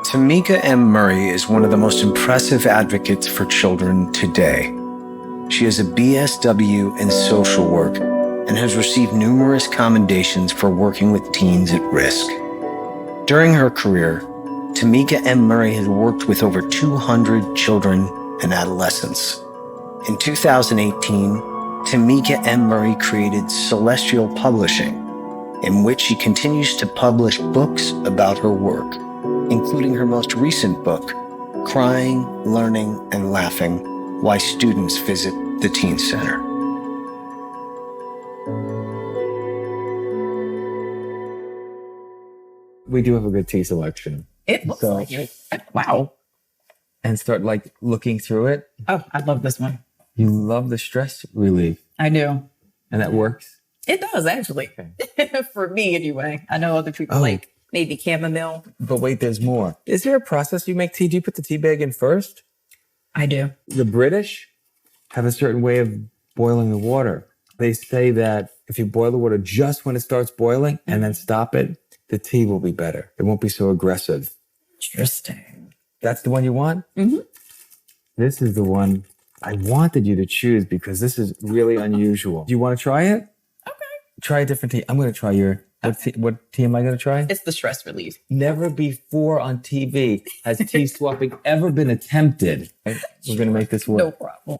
Tamika M. Murray is one of the most impressive advocates for children today. She has a BSW in social work and has received numerous commendations for working with teens at risk. During her career, Tamika M. Murray has worked with over 200 children and adolescents. In 2018, Tamika M. Murray created Celestial Publishing, in which she continues to publish books about her work, including her most recent book, Crying, Learning, and Laughing: Why Students Visit the Teen Center. We do have a good tea selection. It looks like it. Wow. And start looking through it. Oh, I love this one. You love the stress relief. I do. And that works? It does, actually. Okay. For me, anyway. I know other people like maybe chamomile. But wait, there's more. Is there a process you make tea? Do you put the tea bag in first? I do. The British have a certain way of boiling the water. They say that if you boil the water just when it starts boiling and then stop it, the tea will be better. It won't be so aggressive. Interesting. That's the one you want? Mm-hmm. This is the one I wanted you to choose because this is really unusual. Do you want to try it? Okay. Try a different tea. I'm going to try your... What tea am I going to try? It's the stress relief. Never before on TV has tea swapping ever been attempted. We're going to make this work. No problem.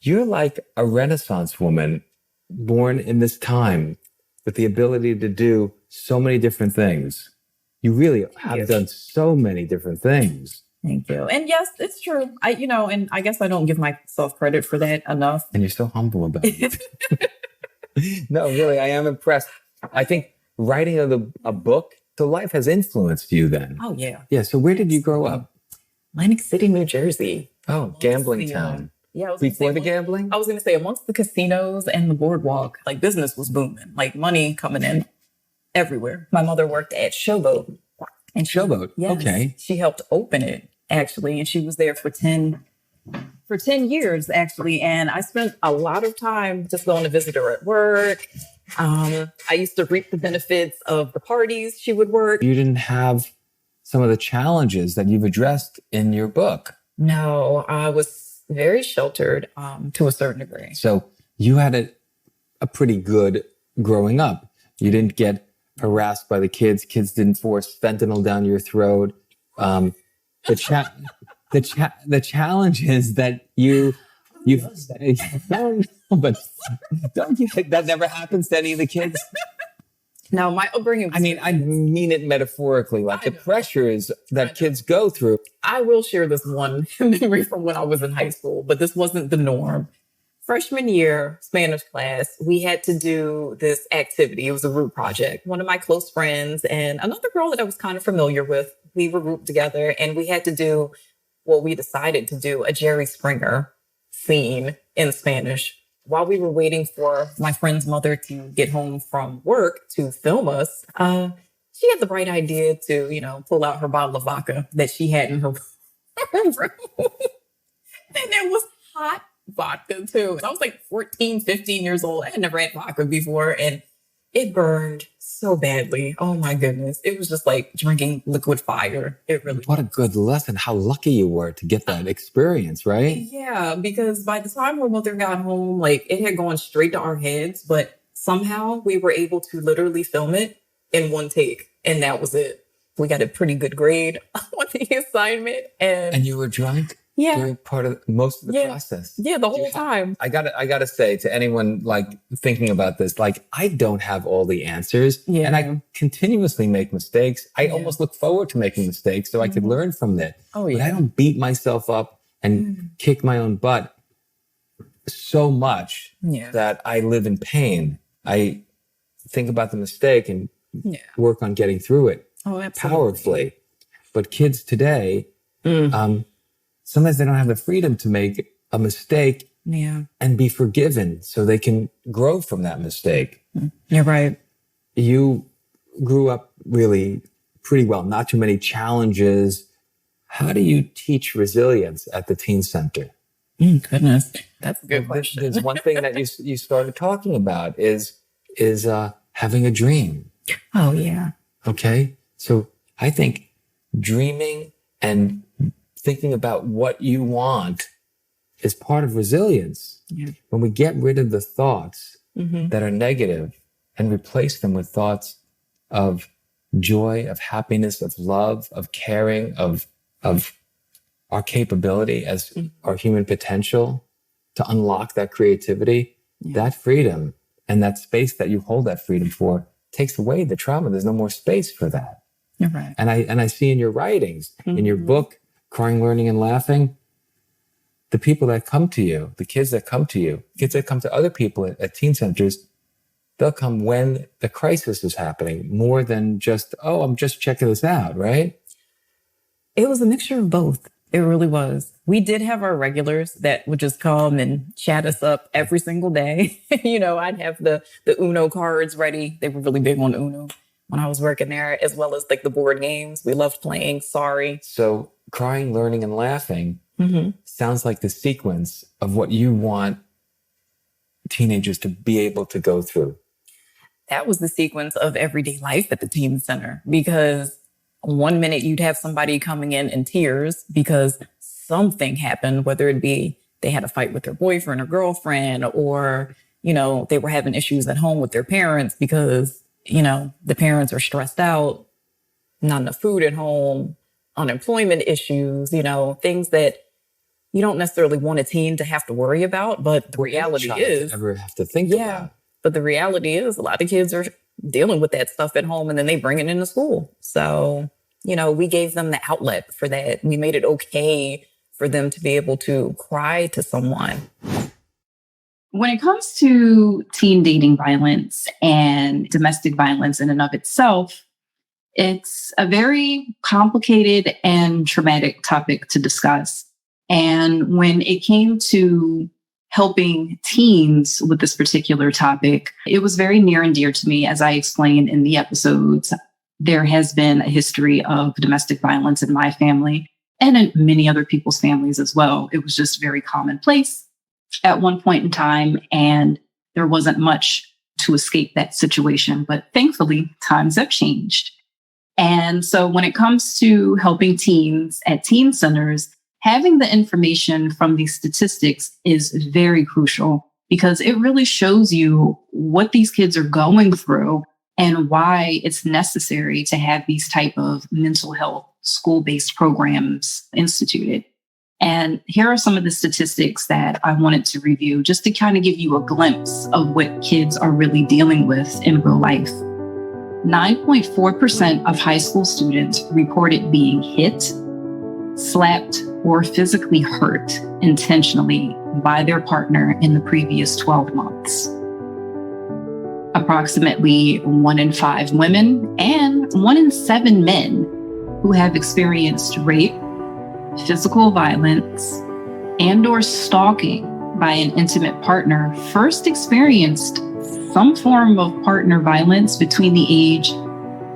You're like a Renaissance woman born in this time with the ability to do so many different things. You really have done so many different things. Thank you. And yes, it's true. And I guess I don't give myself credit for that enough. And you're so humble about it. No, really, I am impressed. I think writing a book, so life has influenced you then. Oh, yeah. Yeah. So where did you grow up? Atlantic City, New Jersey. Oh, gambling town. Yeah. Before the gambling? I was going to say amongst the casinos and the boardwalk, business was booming, money coming in everywhere. My mother worked at Showboat. And Showboat? Yes, okay. She helped open it, actually. And she was there for 10 years, actually. And I spent a lot of time just going to visit her at work. I used to reap the benefits of the parties she would work. You didn't have some of the challenges that you've addressed in your book. No, I was very sheltered to a certain degree. So you had a pretty good growing up. You didn't get harassed by the kids. Kids didn't force fentanyl down your throat. The challenge is that you but don't you think that never happens to any of the kids? No, my upbringing. I mean it metaphorically. The pressures that kids go through. I will share this one memory from when I was in high school, but this wasn't the norm. Freshman year, Spanish class, we had to do this activity. It was a group project. One of my close friends and another girl that I was kind of familiar with, we were grouped together and we had to do what we decided to do, a Jerry Springer scene in Spanish. While we were waiting for my friend's mother to get home from work to film us, she had the bright idea to, pull out her bottle of vodka that she had in her room. And it was hot vodka too. I was 14, 15 years old. I had never had vodka before and it burned so badly. Oh my goodness. It was just like drinking liquid fire. It really What a good lesson. How lucky you were to get that experience, right? Yeah, because by the time my mother got home, it had gone straight to our heads, but somehow we were able to literally film it in one take. And that was it. We got a pretty good grade on the assignment. And you were drunk? Yeah. During part of most of the process. Yeah, the whole time. I gotta say to anyone thinking about this, I don't have all the answers. Yeah. And I continuously make mistakes. I almost look forward to making mistakes so I could learn from it. Oh, yeah. But I don't beat myself up and kick my own butt so much that I live in pain. I think about the mistake and work on getting through it powerfully. But kids today, sometimes they don't have the freedom to make a mistake and be forgiven so they can grow from that mistake. You're right. you grew up really pretty well, not too many challenges. How do you teach resilience at the teen center? Goodness, that's a good question. There's one thing that you started talking about is having a dream. Oh, yeah. Okay. So I think dreaming and thinking about what you want is part of resilience. Yeah. When we get rid of the thoughts that are negative and replace them with thoughts of joy, of happiness, of love, of caring, of our capability as our human potential to unlock that creativity, that freedom and that space that you hold that freedom for takes away the trauma. There's no more space for that. You're right. And I see in your writings, in your book, Crying, Learning, and Laughing, the people that come to you, the kids that come to you, kids that come to other people at teen centers, they'll come when the crisis is happening more than just, oh, I'm just checking this out, right? It was a mixture of both. It really was. We did have our regulars that would just come and chat us up every single day. I'd have the Uno cards ready. They were really big on Uno when I was working there, as well as like the board games. We loved playing Sorry. So Crying, Learning, and Laughing sounds like the sequence of what you want teenagers to be able to go through. That was the sequence of everyday life at the teen center, because one minute you'd have somebody coming in tears because something happened, whether it be they had a fight with their boyfriend or girlfriend, or, they were having issues at home with their parents because, the parents are stressed out, not enough food at home, unemployment issues, things that you don't necessarily want a teen to have to worry about. But the reality is, ever have to think about. But the reality is a lot of kids are dealing with that stuff at home and then they bring it into school. So, we gave them the outlet for that. We made it okay for them to be able to cry to someone. When it comes to teen dating violence and domestic violence in and of itself, it's a very complicated and traumatic topic to discuss. And when it came to helping teens with this particular topic, it was very near and dear to me. As I explained in the episodes, there has been a history of domestic violence in my family and in many other people's families as well. It was just very commonplace at one point in time, and there wasn't much to escape that situation. But thankfully, times have changed. And so when it comes to helping teens at teen centers, having the information from these statistics is very crucial, because it really shows you what these kids are going through and why it's necessary to have these type of mental health school-based programs instituted. And here are some of the statistics that I wanted to review just to kind of give you a glimpse of what kids are really dealing with in real life. 9.4% of high school students reported being hit, slapped, or physically hurt intentionally by their partner in the previous 12 months. Approximately 1 in 5 women and 1 in 7 men who have experienced rape, physical violence, and/or stalking by an intimate partner first experienced some form of partner violence between the age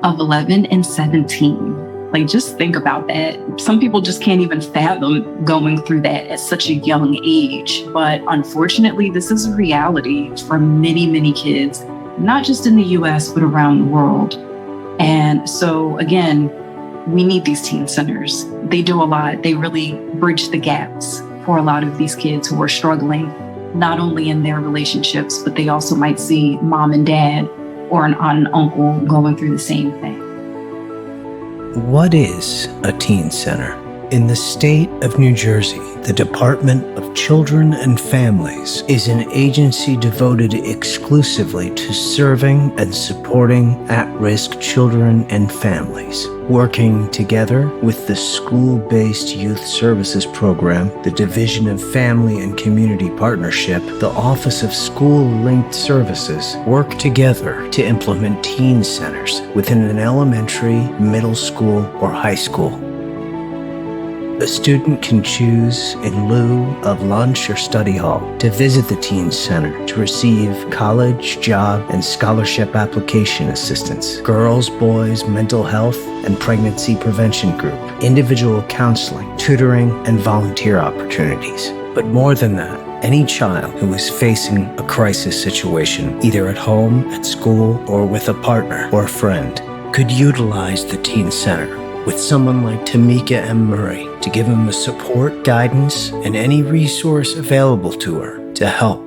of 11 and 17. Like, just think about that. Some people just can't even fathom going through that at such a young age. But unfortunately, this is a reality for many, many kids, not just in the US, but around the world. And so again, we need these teen centers. They do a lot. They really bridge the gaps for a lot of these kids who are struggling, not only in their relationships, but they also might see mom and dad or an aunt and uncle going through the same thing. What is a teen center? In the state of New Jersey, the Department of Children and Families is an agency devoted exclusively to serving and supporting at-risk children and families. Working together with the School-Based Youth Services Program, the Division of Family and Community Partnership, the Office of School-Linked Services work together to implement teen centers within an elementary, middle school, or high school. A student can choose, in lieu of lunch or study hall, to visit the Teen Center to receive college, job, and scholarship application assistance, girls, boys, mental health, and pregnancy prevention group, individual counseling, tutoring, and volunteer opportunities. But more than that, any child who is facing a crisis situation, either at home, at school, or with a partner or friend, could utilize the Teen Center with someone like Tamika M to give them the support, guidance, and any resource available to her to help.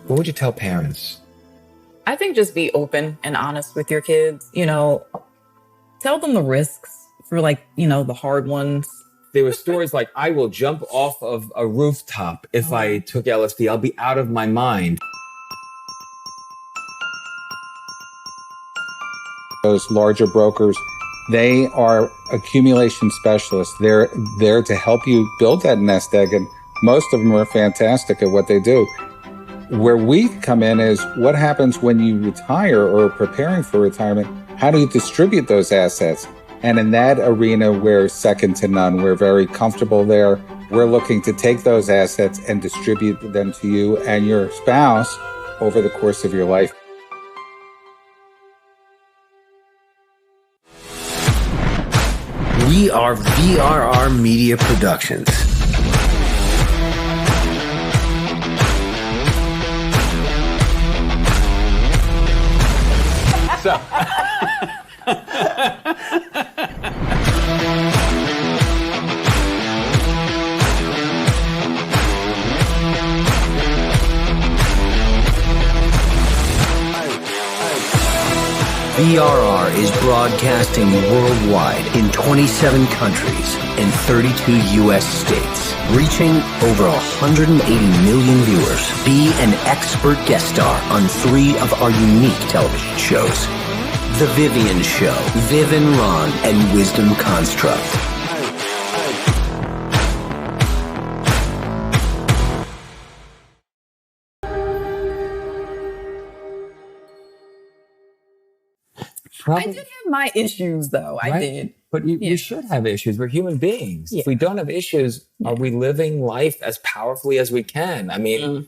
What would you tell parents? I think just be open and honest with your kids. You know, tell them the risks for the hard ones. There were stories like, I will jump off of a rooftop if I took LSD. I'll be out of my mind. Those larger brokers, they are accumulation specialists. They're there to help you build that nest egg, and most of them are fantastic at what they do. Where we come in is what happens when you retire or are preparing for retirement. How do you distribute those assets? And in that arena, we're second to none. We're very comfortable there. We're looking to take those assets and distribute them to you and your spouse over the course of your life. We are VRR Media Productions. VRR is broadcasting worldwide in 27 countries and 32 U.S. states, reaching over 180 million viewers. Be an expert guest star on 3 of our unique television shows: The Vivian Show, Viv and Ron, and Wisdom Construct. I did have my issues, though. Right? I did. But you should have issues. We're human beings. Yeah. If we don't have issues, are we living life as powerfully as we can? I mean,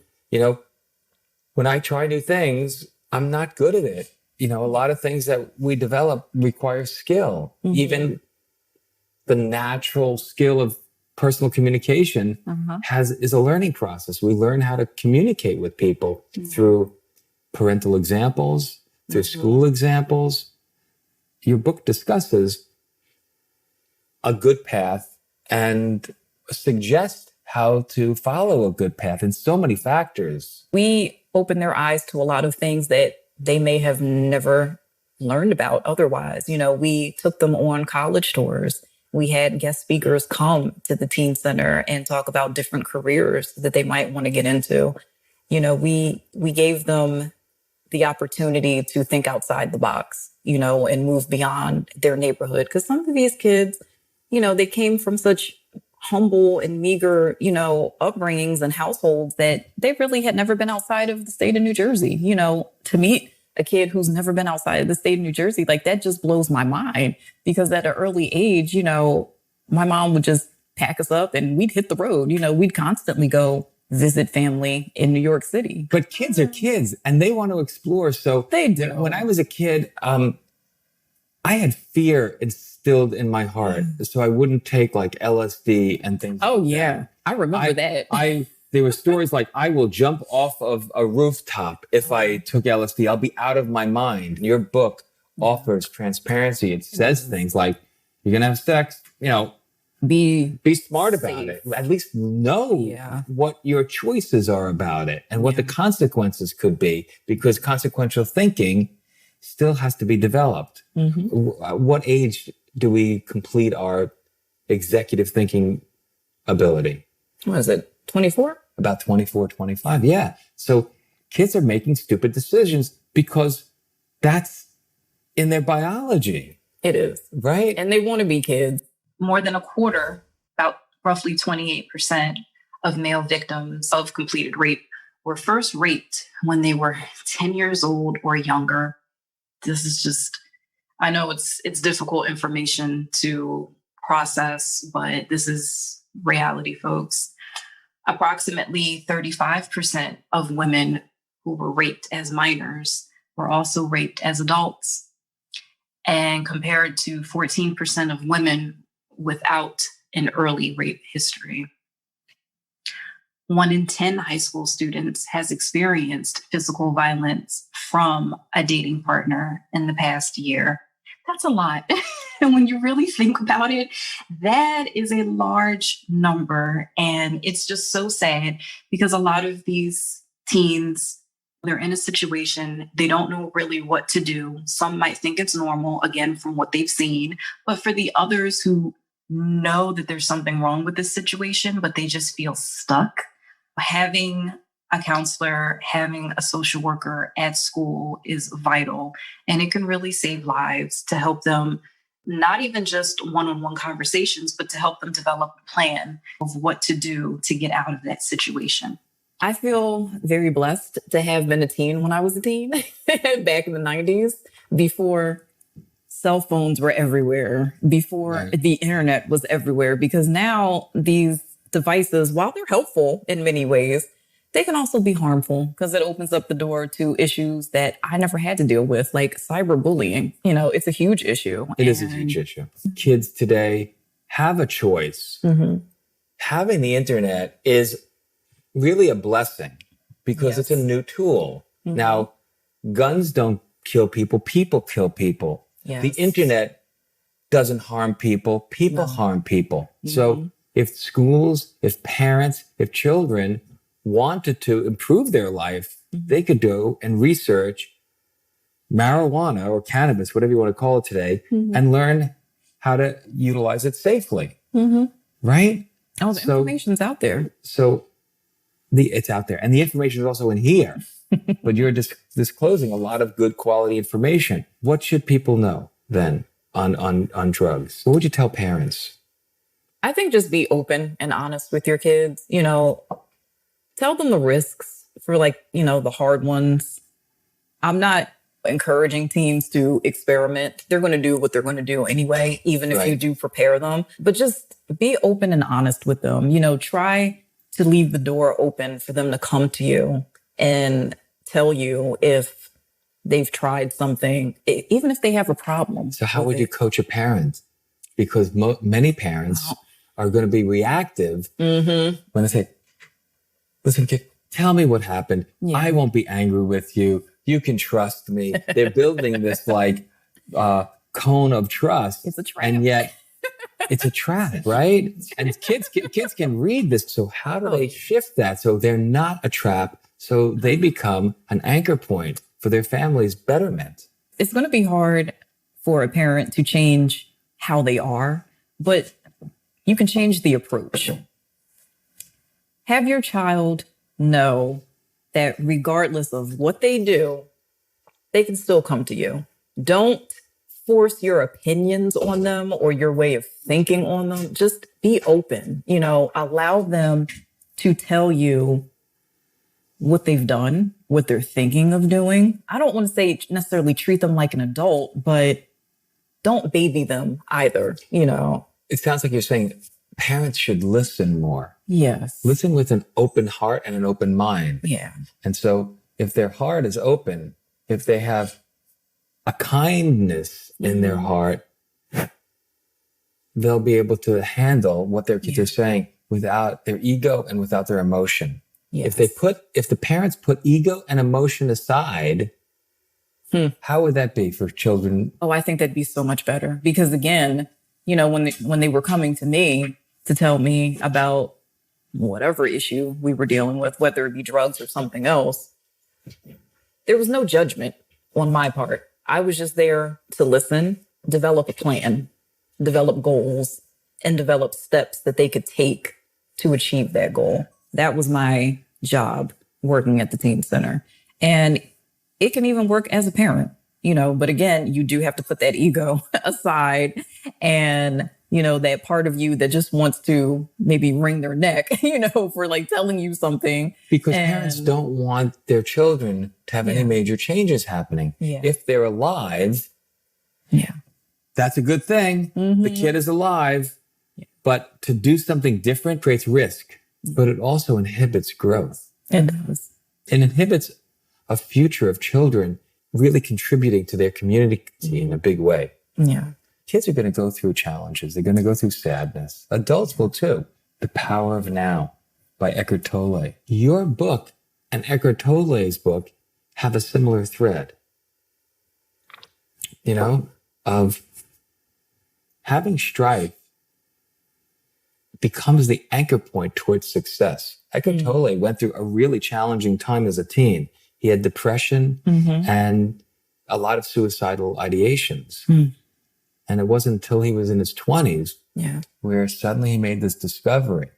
when I try new things, I'm not good at it. A lot of things that we develop require skill. Mm-hmm. Even the natural skill of personal communication is a learning process. We learn how to communicate with people through parental examples, through school examples. Your book discusses a good path and suggests how to follow a good path in so many factors. We open their eyes to a lot of things that they may have never learned about otherwise. We took them on college tours. We had guest speakers come to the Teen Center and talk about different careers that they might want to get into. We gave them the opportunity to think outside the box, and move beyond their neighborhood. Because some of these kids, they came from such humble and meager, upbringings and households that they really had never been outside of the state of New Jersey. To meet a kid who's never been outside of the state of New Jersey, that just blows my mind. Because at an early age, my mom would just pack us up and we'd hit the road. We'd constantly go visit family in New York City. But kids are kids and they want to explore. So they do. When I was a kid, I had fear instilled in my heart. So I wouldn't take LSD and things. Oh, like yeah. That. I remember that. There were stories like, I will jump off of a rooftop if I took LSD. I'll be out of my mind. Your book offers transparency. It says things like, you're going to have sex, be smart about it. At least know what your choices are about it and what the consequences could be, because consequential thinking still has to be developed. What age do we complete our executive thinking ability? What is it? 24? About 24, 25. Yeah. So kids are making stupid decisions because that's in their biology. It is. Right? And they want to be kids. More than a quarter, about roughly 28% of male victims of completed rape were first raped when they were 10 years old or younger. This is just I know it's difficult information to process, but this is reality, folks. Approximately 35% of women who were raped as minors were also raped as adults, and compared to 14% of women without an early rape history. 1 in 10 high school students has experienced physical violence from a dating partner in the past year. That's a lot. And when you really think about it, that is a large number. And it's just so sad because a lot of these teens, they're in a situation, they don't know really what to do. Some might think it's normal, again, from what they've seen. But for the others who know that there's something wrong with this situation, but they just feel stuck, having a counselor, having a social worker at school is vital. And it can really save lives to help them, not even just one-on-one conversations, but to help them develop a plan of what to do to get out of that situation. I feel very blessed to have been a teen when I was a teen back in the 90s, before cell phones were everywhere, before the internet was everywhere, because now these devices, while they're helpful in many ways, they can also be harmful because it opens up the door to issues that I never had to deal with, like cyberbullying. You know, it's a huge issue. It is a huge issue. Kids today have a choice. Mm-hmm. Having the internet is really a blessing because it's a new tool. Mm-hmm. Now, guns don't kill people. People kill people. Yes. The internet doesn't harm people. People harm people. Mm-hmm. So if schools, if parents, if children wanted to improve their life, they could go and research marijuana or cannabis, whatever you want to call it today, and learn how to utilize it safely. Mm-hmm. Right? Oh, the information's out there. So it's out there. And the information is also in here. But you're disclosing a lot of good quality information. What should people know then on drugs? What would you tell parents? I think just be open and honest with your kids. You know, tell them the risks for, like, you know, the hard ones. I'm not encouraging teens to experiment. They're going to do what they're going to do anyway, even if you do prepare them. But just be open and honest with them. You know, try to leave the door open for them to come to you and tell you if they've tried something, even if they have a problem. So how would you coach a parent? Because many parents are going to be reactive when they say, listen, kid, tell me what happened. Yeah. I won't be angry with you. You can trust me. They're building this like cone of trust. It's a trap. And yet it's a trap, right? And kids can read this. So how do they shift that so they're not a trap? So they become an anchor point for their family's betterment. It's going to be hard for a parent to change how they are, but you can change the approach. Have your child know that regardless of what they do, they can still come to you. Don't force your opinions on them or your way of thinking on them. Just be open, you know, allow them to tell you what they've done, what they're thinking of doing. I don't want to say necessarily treat them like an adult, but don't baby them either, you know. It sounds like you're saying parents should listen more. Yes. Listen with an open heart and an open mind. Yeah. And so if their heart is open, if they have a kindness in their heart, they'll be able to handle what their kids are saying without their ego and without their emotion. Yes. If the parents put ego and emotion aside, how would that be for children? Oh, I think that'd be so much better. Because again, you know, when they were coming to me to tell me about whatever issue we were dealing with, whether it be drugs or something else, there was no judgment on my part. I was just there to listen, develop a plan, develop goals, and develop steps that they could take to achieve that goal. That was my job working at the teen center. And it can even work as a parent, you know, but again, you do have to put that ego aside and, you know, that part of you that just wants to maybe wring their neck, you know, for like telling you something. Because parents don't want their children to have any major changes happening. Yeah. If they're alive, That's a good thing. The kid is alive. But to do something different creates risk, but it also inhibits growth. It does. It inhibits a future of children really contributing to their community in a big way. Yeah. Kids are going to go through challenges. They're going to go through sadness. Adults will too. The Power of Now by Eckhart Tolle. Your book and Eckhart Tolle's book have a similar thread, you know, of having strife becomes the anchor point towards success. Eckhart Tolle went through a really challenging time as a teen. He had depression and a lot of suicidal ideations. And it wasn't until he was in his 20s where suddenly he made this discovery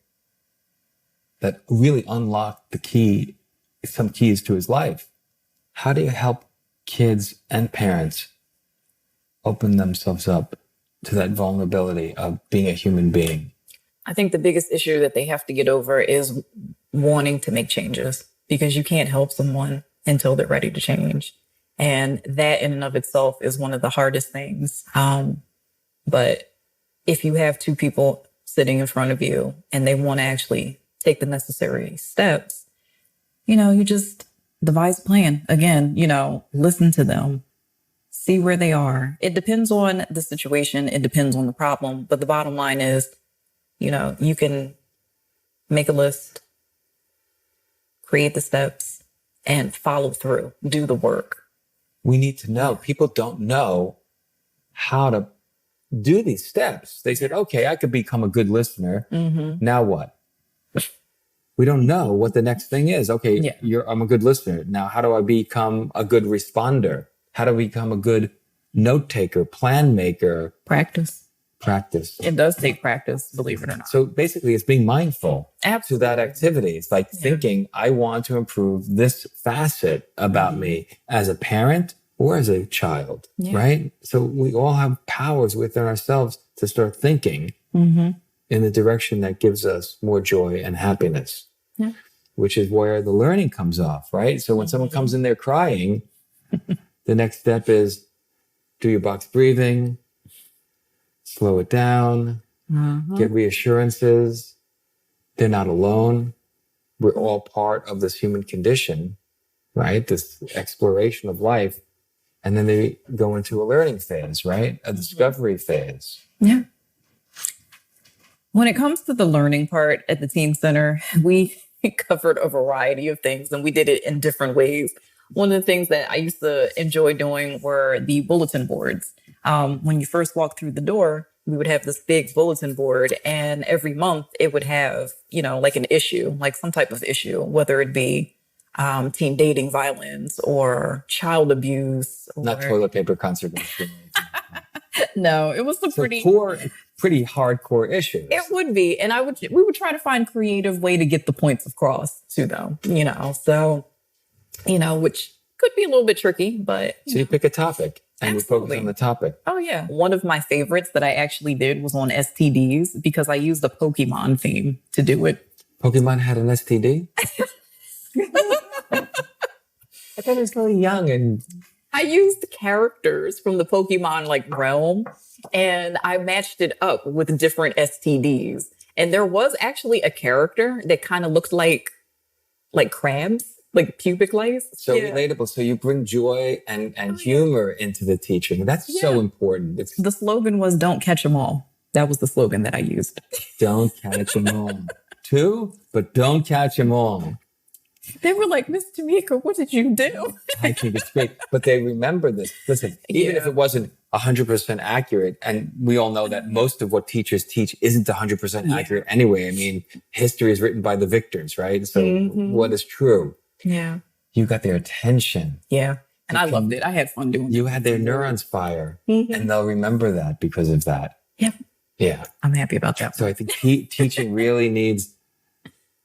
that really unlocked some keys to his life. How do you help kids and parents open themselves up to that vulnerability of being a human being? I think the biggest issue that they have to get over is wanting to make changes, because you can't help someone until they're ready to change. And that in and of itself is one of the hardest things. But if you have two people sitting in front of you and they want to actually take the necessary steps, you just devise a plan. Again, listen to them, see where they are. It depends on the situation. It depends on the problem. But the bottom line is, you can make a list, create the steps, and follow through, do the work. We need to know. People don't know how to do these steps. They said, okay, I could become a good listener. Now what? We don't know what the next thing is. Okay, I'm a good listener. Now, how do I become a good responder? How do I become a good note taker, plan maker? Practice. It does take practice, believe it or not. So basically it's being mindful Absolutely. to that activity. It's like thinking, I want to improve this facet about me as a parent or as a child, right? So we all have powers within ourselves to start thinking in the direction that gives us more joy and happiness, which is where the learning comes off, right? So when someone comes in there crying, the next step is do your box breathing, slow it down, get reassurances. They're not alone. We're all part of this human condition, right? This exploration of life. And then they go into a learning phase, right? A discovery phase. Yeah. When it comes to the learning part at the Teen Center, we covered a variety of things and we did it in different ways. One of the things that I used to enjoy doing were the bulletin boards. When you first walk through the door, we would have this big bulletin board, and every month it would have, like an issue, like some type of issue, whether it be teen dating violence or child abuse. Not toilet paper conservation. No, it was pretty hardcore issues. It would be. And we would try to find creative way to get the points across to them, so, which could be a little bit tricky, but. So you pick a topic. And we focus on the topic. Oh, yeah. One of my favorites that I actually did was on STDs because I used the Pokemon theme to do it. Pokemon had an STD? I thought it was really young. And I used characters from the Pokemon realm, and I matched it up with different STDs. And there was actually a character that kind of looked like crabs. Like pubic lice. So relatable. So you bring joy and humor into the teaching. That's so important. The slogan was, don't catch them all. That was the slogan that I used. Don't catch them all. Two, but don't catch them all. They were like, Miss Tamika, what did you do? I think it's great. But they remember this. Listen, even if it wasn't 100% accurate, and we all know that most of what teachers teach isn't 100% accurate anyway. I mean, history is written by the victors, right? So what is true? Yeah. You got their attention. Yeah. And I loved it. I had fun doing it. You had their neurons fire. And they'll remember that because of that. Yep. Yeah. I'm happy about that. So I think teaching really needs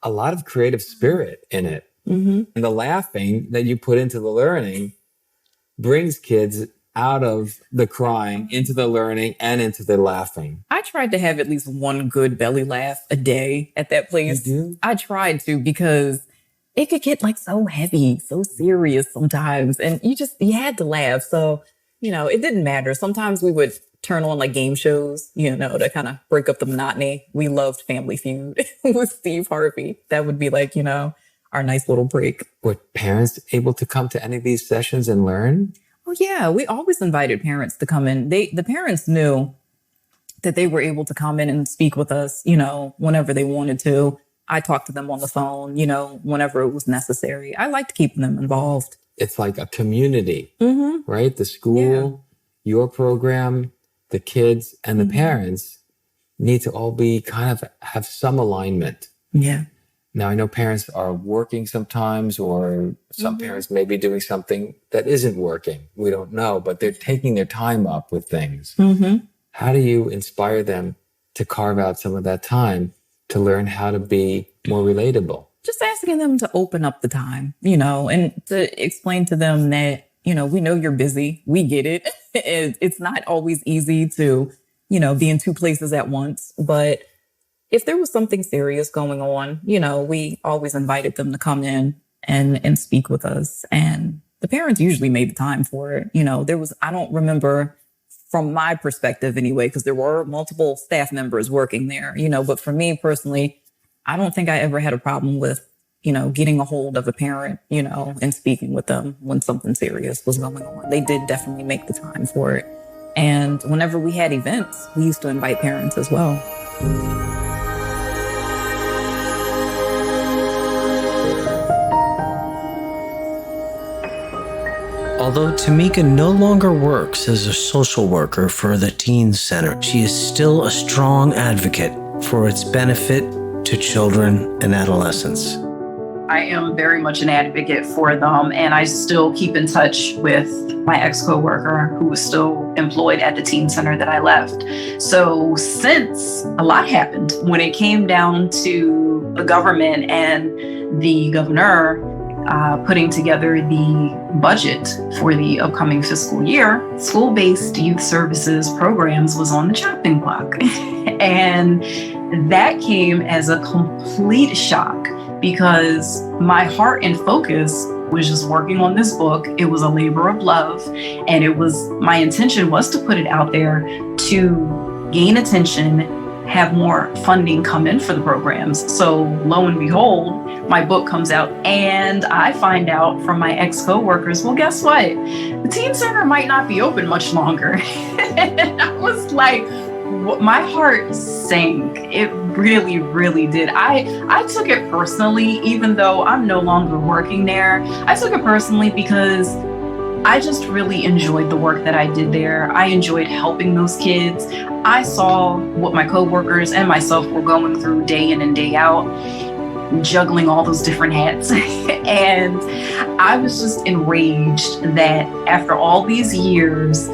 a lot of creative spirit in it. And the laughing that you put into the learning brings kids out of the crying into the learning and into the laughing. I tried to have at least one good belly laugh a day at that place. You do? I tried to, because it could get so heavy, so serious sometimes. And you had to laugh. So, it didn't matter. Sometimes we would turn on like game shows, to kind of break up the monotony. We loved Family Feud with Steve Harvey. That would be like, our nice little break. Were parents able to come to any of these sessions and learn? Oh yeah, we always invited parents to come in. The parents knew that they were able to come in and speak with us, whenever they wanted to. I talked to them on the phone, whenever it was necessary. I liked keeping them involved. It's like a community, right? The school, your program, the kids, and the parents need to all be kind of have some alignment. Yeah. Now, I know parents are working sometimes, or some parents may be doing something that isn't working. We don't know, but they're taking their time up with things. How do you inspire them to carve out some of that time to learn how to be more relatable? Just asking them to open up the time, and to explain to them that, we know you're busy. We get it. It's not always easy to, be in two places at once, but if there was something serious going on, we always invited them to come in and speak with us. And the parents usually made the time for it. I don't remember from my perspective anyway, because there were multiple staff members working there, but for me personally, I don't think I ever had a problem with, getting a hold of a parent, and speaking with them when something serious was going on. They did definitely make the time for it. And whenever we had events, we used to invite parents as well. Although Tamika no longer works as a social worker for the Teen Center, she is still a strong advocate for its benefit to children and adolescents. I am very much an advocate for them, and I still keep in touch with my ex-coworker who was still employed at the Teen Center that I left. So since a lot happened, when it came down to the government and the governor putting together the budget for the upcoming fiscal year, school-based youth services programs was on the chopping block. And that came as a complete shock because my heart and focus was just working on this book. It was a labor of love, and my intention was to put it out there to gain attention, have more funding come in for the programs. So lo and behold, my book comes out and I find out from my ex-coworkers, well, guess what? The Teen Center might not be open much longer. And I was like, my heart sank. It really, really did. I took it personally, even though I'm no longer working there. I took it personally because I just really enjoyed the work that I did there. I enjoyed helping those kids. I saw what my coworkers and myself were going through day in and day out, juggling all those different hats. And I was just enraged that after all these years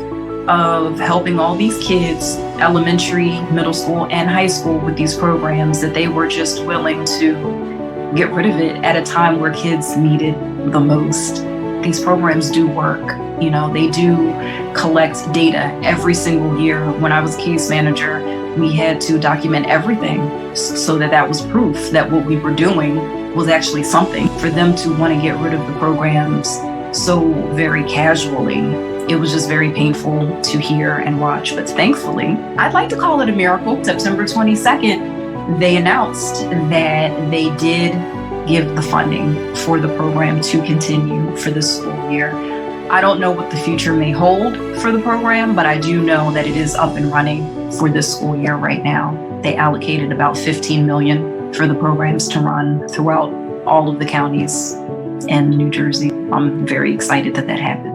of helping all these kids, elementary, middle school, and high school with these programs, that they were just willing to get rid of it at a time where kids needed the most. These programs do work. They do collect data every single year. When I was case manager, we had to document everything so that was proof that what we were doing was actually something. For them to want to get rid of the programs so very casually, it was just very painful to hear and watch. But thankfully, I'd like to call it a miracle. September 22nd, they announced that they did give the funding for the program to continue for this school year. I don't know what the future may hold for the program, but I do know that it is up and running for this school year right now. They allocated about $15 million for the programs to run throughout all of the counties in New Jersey. I'm very excited that happened.